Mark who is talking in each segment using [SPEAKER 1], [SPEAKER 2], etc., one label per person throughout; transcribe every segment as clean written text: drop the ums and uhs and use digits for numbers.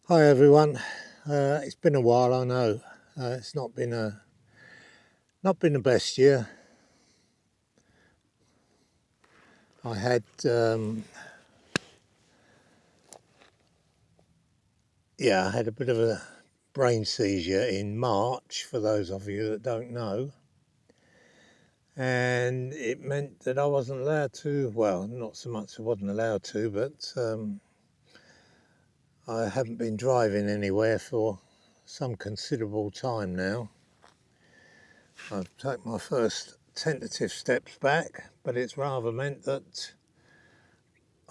[SPEAKER 1] Hi everyone. It's been a while, I know. It's not been the best year. I had I had a bit of a brain seizure in March, for those of you that don't know, and it meant that I wasn't allowed to. Well, not so much I wasn't allowed to, but I haven't been driving anywhere for some considerable time now. I've taken my first tentative steps back, but it's rather meant that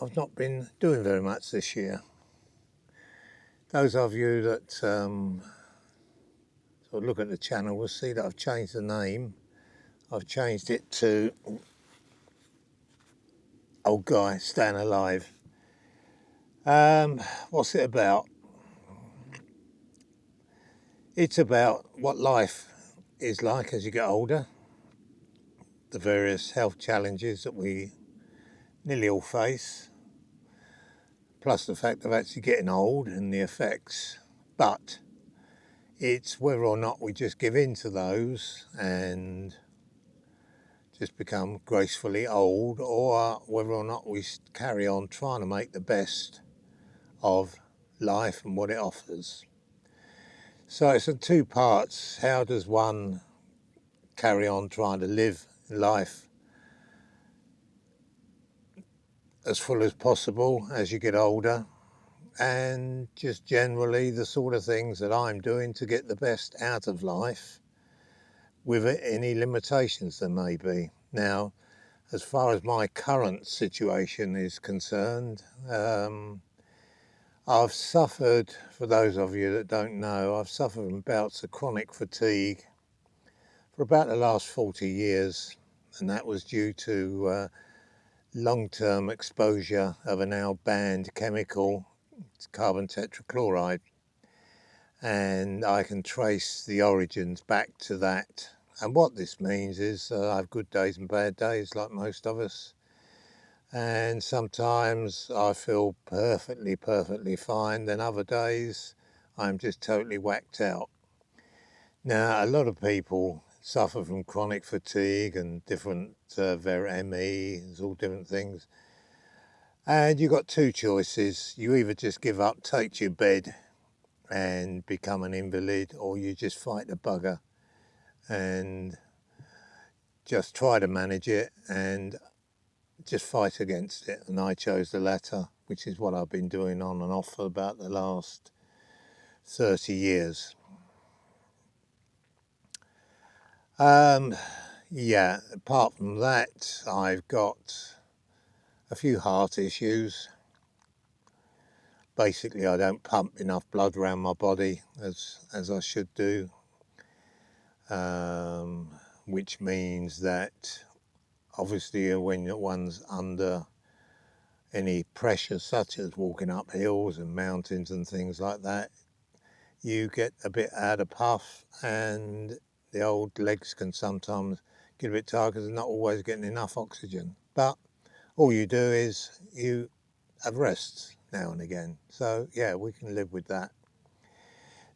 [SPEAKER 1] I've not been doing very much this year. Those of you that sort of look at the channel will see that I've changed the name. I've changed it to Old Guy Staying Alive. What's it about? It's about what life is like as you get older, the various health challenges that we nearly all face, plus the fact of actually getting old and the effects. But it's whether or not we just give in to those and just become gracefully old, or whether or not we carry on trying to make the best of life and what it offers. So it's in two parts. How does one carry on trying to live life as full as possible as you get older, and just generally the sort of things that I'm doing to get the best out of life with any limitations there may be. Now, as far as my current situation is concerned, I've suffered, for those of you that don't know, I've suffered from bouts of chronic fatigue for about the last 40 years, and that was due to long-term exposure of a now banned chemical, it's carbon tetrachloride, and I can trace the origins back to that. And what this means is I have good days and bad days, like most of us. And sometimes I feel perfectly fine. Then other days I'm just totally whacked out. Now, a lot of people suffer from chronic fatigue and different ME, there's all different things. And you've got two choices. You either just give up, take to your bed and become an invalid, or you just fight the bugger and just try to manage it and just fight against it. And I chose the latter, which is what I've been doing on and off for about the last 30 years. Yeah, apart from that, I've got a few heart issues. Basically, I don't pump enough blood around my body as I should do, which means that obviously when one's under any pressure, such as walking up hills and mountains and things like that, you get a bit out of puff, and the old legs can sometimes get a bit tired because they're not always getting enough oxygen. But all you do is you have rests now and again. So yeah, we can live with that.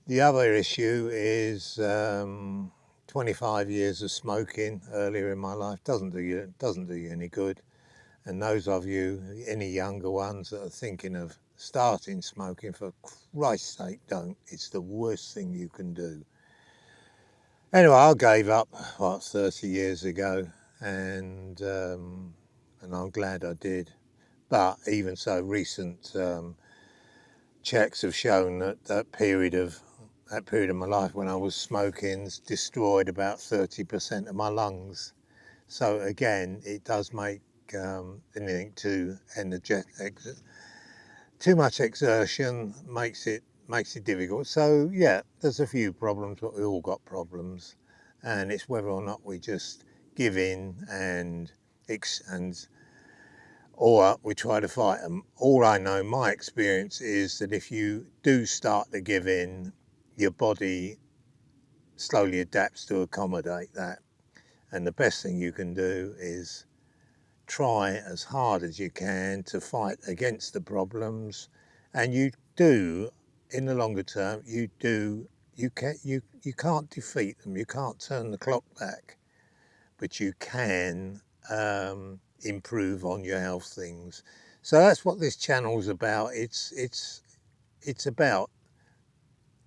[SPEAKER 1] The other issue is 25 years of smoking earlier in my life doesn't do you any good. And those of you, any younger ones that are thinking of starting smoking, for Christ's sake, don't. It's the worst thing you can do. Anyway, I gave up, 30 years ago, and I'm glad I did. But even so, recent checks have shown that that period of my life when I was smoking destroyed about 30% of my lungs. So again, it does make anything too energetic, too much exertion makes it difficult. So yeah, there's a few problems, but we all got problems, and it's whether or not we just give in and or we try to fight them. All I know, my experience is that if you do start to give in, your body slowly adapts to accommodate that. And the best thing you can do is try as hard as you can to fight against the problems. And you do, in the longer term, you can't defeat them. You can't turn the clock back, but you can improve on your health things. So that's what this channel's about. It's about,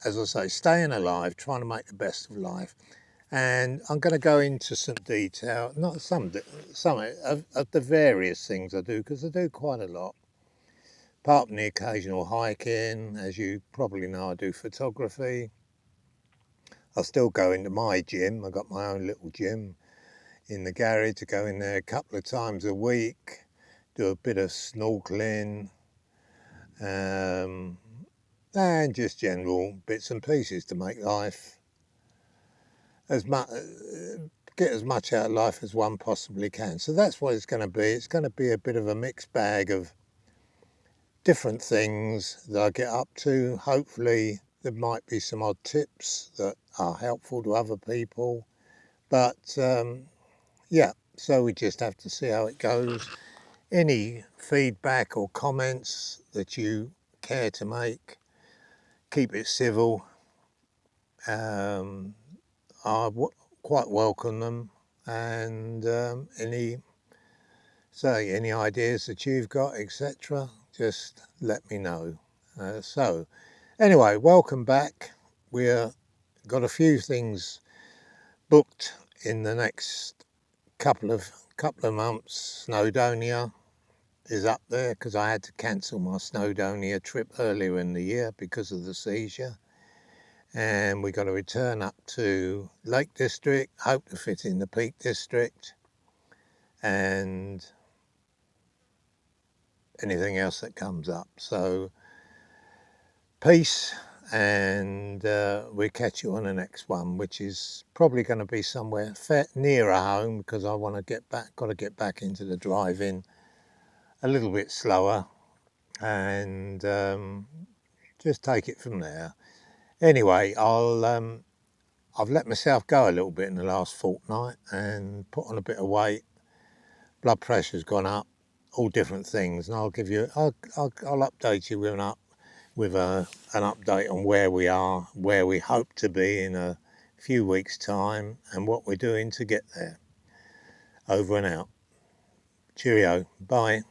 [SPEAKER 1] as I say, staying alive, trying to make the best of life. And I'm going to go into some detail, not some of the various things I do, because I do quite a lot. Apart from the occasional hiking, as you probably know, I do photography. I still go into my gym. I've got my own little gym in the garage. I go in there a couple of times a week, do a bit of snorkeling, and just general bits and pieces to make life get as much out of life as one possibly can. So that's what it's going to be. It's going to be a bit of a mixed bag of different things that I get up to. Hopefully there might be some odd tips that are helpful to other people. But yeah, so we just have to see how it goes. Any feedback or comments that you care to make, keep it civil. I quite welcome them, and any ideas that you've got, etc., just let me know. So anyway, welcome back. We're got a few things booked in the next couple of months. Snowdonia is up there because I had to cancel my Snowdonia trip earlier in the year because of the seizure. And we got to return up to Lake District, hope to fit in the Peak District, and anything else that comes up. So peace, and we'll catch you on the next one, which is probably going to be somewhere nearer home, because I want to got to get back into the driving a little bit slower, and just take it from there. Anyway, I've let myself go a little bit in the last fortnight and put on a bit of weight. Blood pressure's gone up, all different things, and I'll update you with an update on where we are, where we hope to be in a few weeks' time, and what we're doing to get there. Over and out. Cheerio. Bye.